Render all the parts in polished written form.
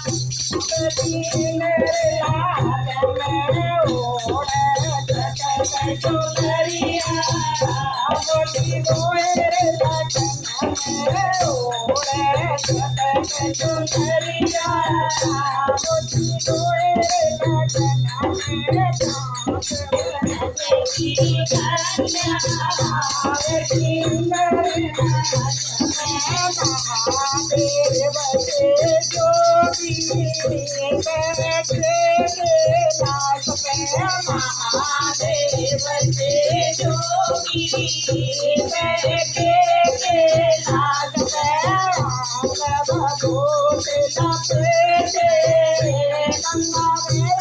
तीन लाल में ओढ़त चुनरिया मोती गोएर लगन में ओढ़त चुनरिया मोती गोएर लगन में की कन्या तीन महादेव से जोड़ी बैठे लाश पे महादेव से जोड़ी बैठे लाश पे भगोट लपेटे गंगा में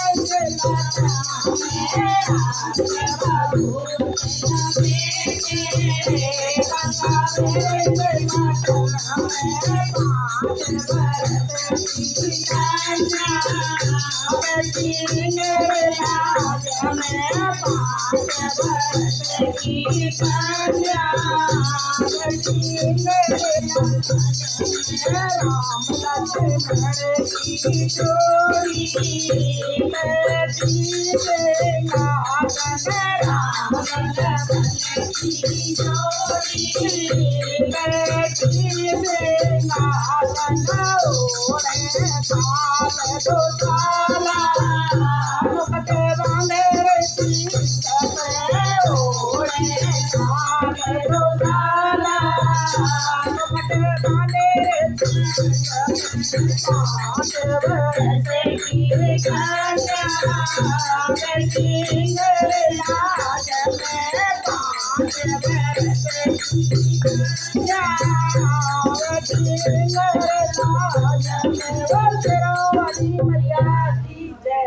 Maria